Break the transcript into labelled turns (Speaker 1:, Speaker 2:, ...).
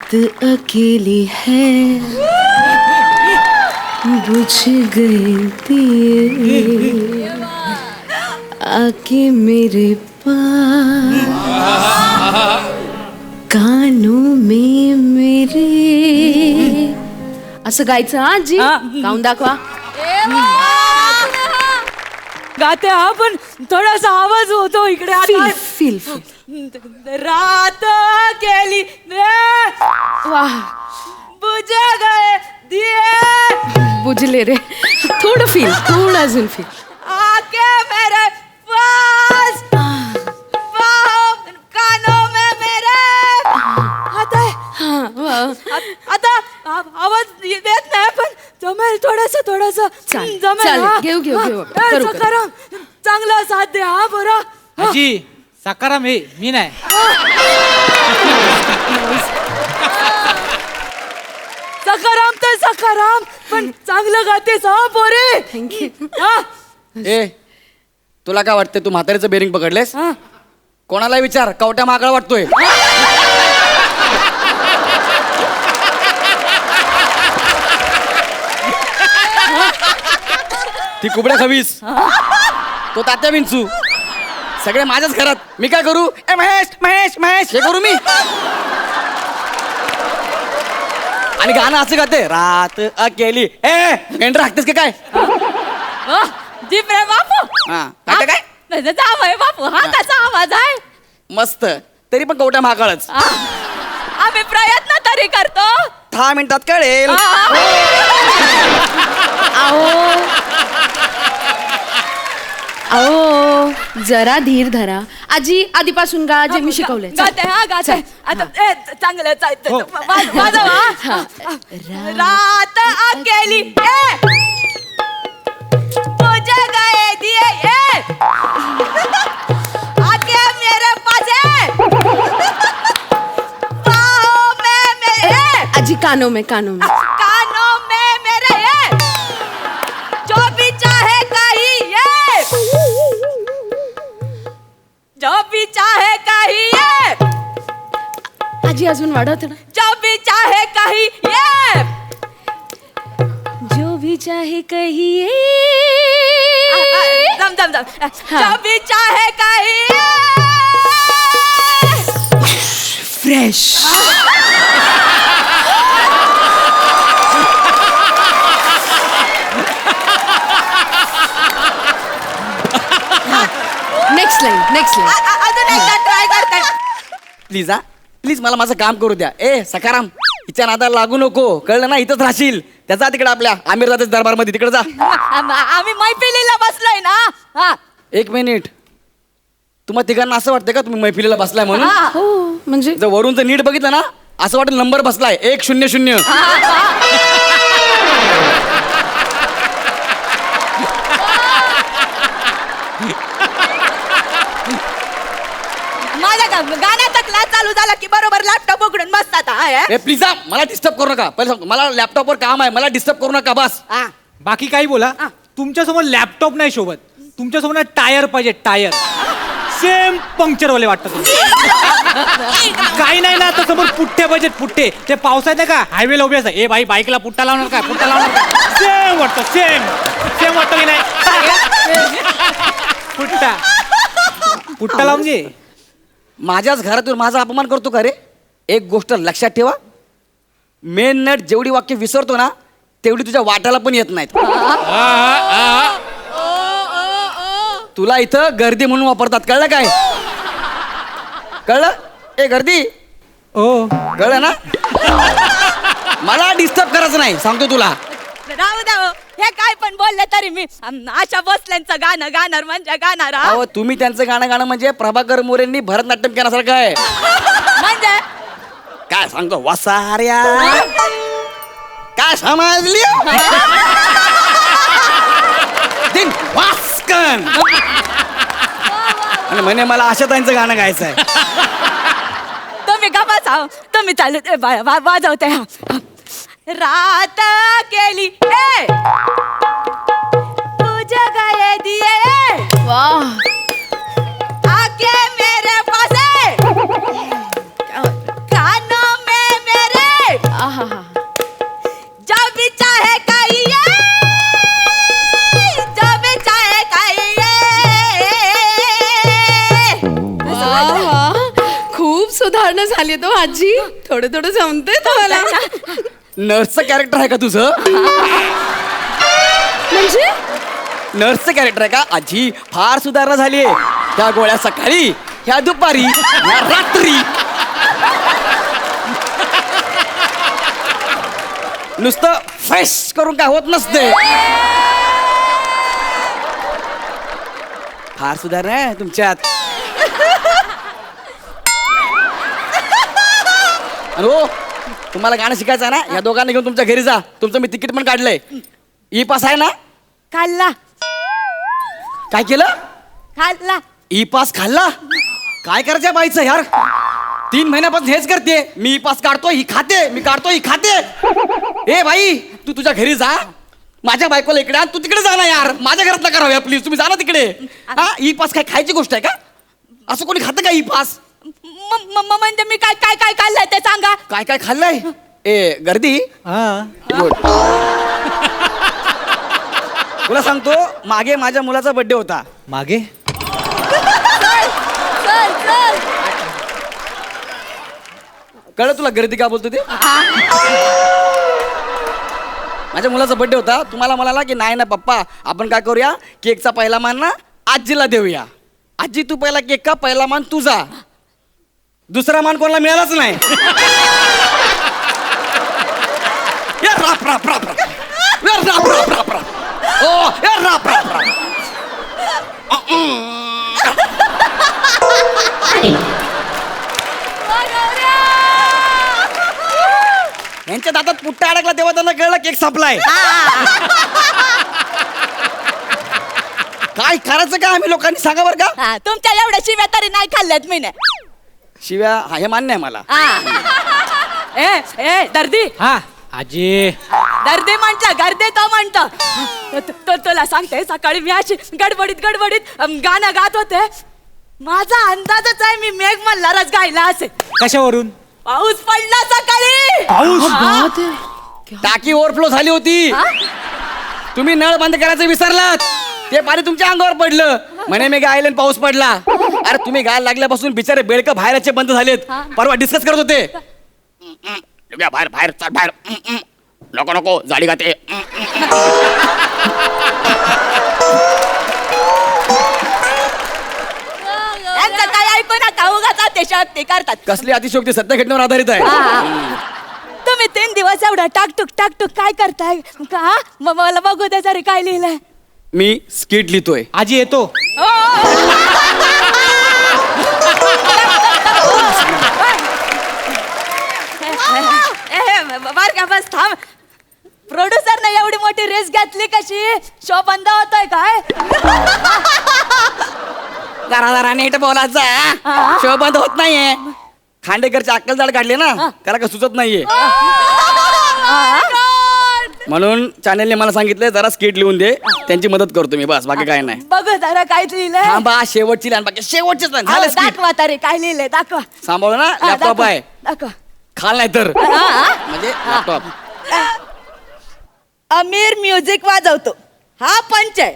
Speaker 1: अकेली है बुझ गए दिए आके मेरे पास कानों में मेरे असं गायचं हा जी गाऊन दाखवा
Speaker 2: गाते हा पण थोडासा आवाज होतो इकडे आता
Speaker 1: फील
Speaker 2: रात केली
Speaker 1: वाह
Speaker 2: बुझ गए दिए
Speaker 1: बुझले रे थोडं फील थोडं अजून फील
Speaker 2: आके मेरे पास कानों में मेरे आता आता आवाज येत नाही पण जमेल थोडासा
Speaker 1: चालेल घेऊ
Speaker 2: सकाराम चांगला साथ दे हा बरं
Speaker 3: आजी सकाराम हे मी नाही
Speaker 2: सकाराम तर सकाराम पण चांगलं गातेस हा पोरे
Speaker 1: थँक्यू
Speaker 4: ए तुला काय वाटतंय तू म्हातारीचं बेरिंग पकडलेस कोणाला विचार कवट्या मागळा वाटतोय ती कुबड्या खवीस तो तात्या विंचू सगळे माझ्याच घरात मी काय करू ए महेश महेश महेश हे करू मी आणि गाणं असं गाते रात अकेली ए मेंढर हाकतेस का काय
Speaker 2: जी प्रेम बापू
Speaker 4: हा काय काय
Speaker 2: जावय बापू हा कसा आवाज आहे
Speaker 4: मस्त तरी पण कवट्या महाकाळच
Speaker 2: आम्ही प्रयत्न तरी करतो
Speaker 4: 10 मिनिटात कळेल
Speaker 1: अहो जरा धीर धरा आजी आधीपासून गा जे मी शिकवलंय चल.
Speaker 2: गाते हा गाते आता चांगलं
Speaker 3: हो.
Speaker 2: वाजवा रात अकेली बुझ गए दिए आके मेरे पास बाहों में मेरे
Speaker 1: आजी कानों में
Speaker 2: कानों में मेरे जो भी चाहे कहिए जो भी चाहे कहिए
Speaker 1: आजी अजून वाढवते ना
Speaker 2: जो भी चाहे कहिए
Speaker 1: जो भी चाहे कहिए
Speaker 2: दम जो भी चाहे कहिए
Speaker 1: फ्रेश नेक्स्ट लाईन
Speaker 2: अजून एकदा ट्राय करते
Speaker 4: प्लीज हा प्लीज मला माझं काम करू द्या ए सकाराम हिच्या नादाला लागू नको कळलं ना इथंच राहशील त्याचा तिकडे आपल्या आमिर दादा दरबार मध्ये तिकडे जा
Speaker 2: आम्ही मैफिलीला बसलोय ना हा
Speaker 4: 1 मिनिट तुम्हाला तिघांना असं वाटतं का तुम्ही मैफिलीला बसलाय म्हणून
Speaker 1: हो म्हणजे
Speaker 4: जर वरून जर नीट बघितलं ना असं वाटेल नंबर बसलाय 100.
Speaker 2: माझ्या गाण्याचा क्लास चालू झाला की बरोबर लॅपटॉप उघडून बसतात
Speaker 4: ए प्लीज हा मला डिस्टर्ब करू नका पहिले सांगतो मला लॅपटॉपवर काम आहे मला डिस्टर्ब करू नका बस
Speaker 3: बाकी काही बोला तुमच्यासमोर लॅपटॉप नाही शोभत तुमच्यासमोर टायर पाहिजे टायर सेम पंक्चरवाले वाटतं तुम्ही काही नाही ना आता समोर पुठ्ठे पाहिजेत पुठ्ठे ते पावसात नाही का हायवेला उभे असतात ए भाई बाईकला पुट्टा लावणार काय पुट्टा लावणार सेम वाटतं सेम वाटतं की नाही पुट्टा लावून घे
Speaker 4: माझ्याच घरातून माझा अपमान करतो का रे एक गोष्ट लक्षात ठेवा मेन नट जेवढी वाक्य विसरतो ना तेवढी तुझ्या वाटाला पण येत नाहीत तुला इथं गर्दी म्हणून वापरतात कळलं काय कळलं ए गर्दी
Speaker 3: ओ
Speaker 4: कळलं ना मला डिस्टर्ब करायचं नाही सांगतो तुला
Speaker 2: राहू द्या हो. हे काय पण बोलले तरी मी आशा भोसलेंचं गाणं गाणार म्हणजे गाणार हा.
Speaker 4: अहो तुम्ही त्यांचं गाणं म्हणजे प्रभाकर मोरेंनी भरतनाट्यम केल्यासारखं आहे
Speaker 2: म्हणजे
Speaker 4: काय सांगतो वसाऱ्या काय समजली दिन वास्कन आणि म्हणे मला आशाताईंचं गाणं गायचं आहे
Speaker 2: तुम्ही का बसाव तुम्ही चालू वाजवते रात केली तुझ गए दिए
Speaker 1: वाह
Speaker 2: आके मेरे पास कानों में मेरे
Speaker 1: हा हा
Speaker 2: जब भी चाहे खाइए, जब भी चाहे खाइए.
Speaker 1: खूप सुधारणा झाली तो आजी. थोडं थोडं जमतंय तुम्हाला.
Speaker 4: नर्सचं कॅरेक्टर आहे का तुझं?
Speaker 1: म्हणजे
Speaker 4: नर्सचं कॅरेक्टर आहे का? आजी फार सुधारणा झाली. त्या गोळ्या सकाळी, ह्या दुपारी, ह्या रात्री. नुसतं फ्रेश करून काय होत नसते. फार सुधारणा आहे तुमच्यात. हो, तुम्हाला गाणं शिकायचं आहे ना? या दोघांना घेऊन तुमच्या घरी जा. तुमचं मी तिकीट पण काढलंय. ई पास आहे ना?
Speaker 2: खाल्ला
Speaker 4: काय केलं?
Speaker 2: खाल्ला.
Speaker 4: ई पास खाल्ला? काय करायचं बाईचं यार? 3 महिन्यापासून हेच करते. मी ई पास काढतो, ही खाते. मी काढतो, ही खाते. ए बाई, तू तुझ्या घरी जा. माझ्या बायकोला इकडे आण. तू तिकडे जा ना यार. माझ्या घरात नका राहूया प्लीज. तुम्ही जा ना तिकडे. हा, ई पास काय खायची गोष्ट आहे का? असं कोणी खातं का ई पास?
Speaker 2: म्हणजे मी काय काय काय खाल्लंय ते सांगा.
Speaker 4: काय काय खाल्लंय? ए गर्दी.
Speaker 3: हा
Speaker 4: गुड. तुला सांगतो, मागे माझ्या मुलाचा बर्थडे होता.
Speaker 3: मागे
Speaker 2: चल चल.
Speaker 4: कळलं तुला गर्दी का बोलतो ते? माझ्या मुलाचा बर्थडे होता. तुम्हाला म्हणाला की नाही ना पप्पा, आपण काय करूया, केकचा पहिला मान ना आजीला देऊया. आजी तू पहिला केक का, पहिला मान तुझा. दुसरा मान कोणाला मिळालाच नाही. या राप राप राप राप. या राप राप राप राप. ओ या राप राप राप. यांच्या दातात पुट्टा अडकला तेव्हा त्यांना कळलं केक संपलाय. काय करायचं का आम्ही लोकांनी सांगा बरं का?
Speaker 2: हा, तुमच्या एवढ्या शिव्या तरी नाही खाल्ल्यात मी नाही.
Speaker 4: शिव्या हा हे मान्य आहे मला.
Speaker 2: हा. ए ए दर्दी.
Speaker 3: हा आजी
Speaker 2: दर्दी म्हंटल, गर्दी तो म्हणतो. तो तुला सांगते, सकाळी मी अशी गडबडीत गाणं गात होते. माझा अंदाजच आहे मी मेघ मल्हारच गायला असे.
Speaker 3: कशावरून?
Speaker 2: पाऊस पडला सकाळी.
Speaker 3: पाऊस?
Speaker 4: टाकी ओव्हरफ्लो झाली होती. तुम्ही नळ बंद करायचं विसरलात. ते पाणी तुमच्या अंगावर पडलं. म्हणे मी गायले पाऊस पडला. अरे तुम्ही गायला लागल्यापासून बिचारे बेडकं बाहेरचे बंद झालेत. परवा डिस्कस करत होते. बाहेर बाहेर चल बाहेर. नको नको जाडी गाते.
Speaker 2: यांचं काय ऐकू नका, उगाच अतिशयोक्ती करतात.
Speaker 4: कसली अतिशयोक्ती? सत्य घटनेवर आधारित आहे.
Speaker 2: तुम्ही 3 दिवस एवढा टाकटूक काय करताय का? मग मला बघू दे जरी काय लिहिलंय.
Speaker 4: मी स्किट लिहितोय.
Speaker 3: आजी येतो.
Speaker 2: बर का, बस थांब. प्रोड्युसरने एवढी मोठी रेस घेतली कशी? शो बंद होतोय काय?
Speaker 4: जरा नीट बोलायचा. शो बंद होत नाहीये. खांडेकरची अक्कल जाड काढली ना, त्याला का सुचत नाहीये. म्हणून चॅनलने मला सांगितलं जरा स्किट लिहून दे, त्यांची मदत करतो मी. बस बाकी काय नाही.
Speaker 2: बघ जरा काय लिहिलंय.
Speaker 4: हा बा शेवटची लाईन, बाकी शेवटचीच लाईन. झालं स्किट.
Speaker 2: दाखवा तरी काय लिहिलंय, दाखवा.
Speaker 4: सांभाळ ना,
Speaker 2: हा,
Speaker 4: लॅपटॉप
Speaker 2: दाखवा,
Speaker 4: आहे.
Speaker 2: दाखवा.
Speaker 4: खाल नाही तर म्हणजे लॅपटॉप.
Speaker 2: अमीर म्युझिक वाजवतो. हा पंच आहे.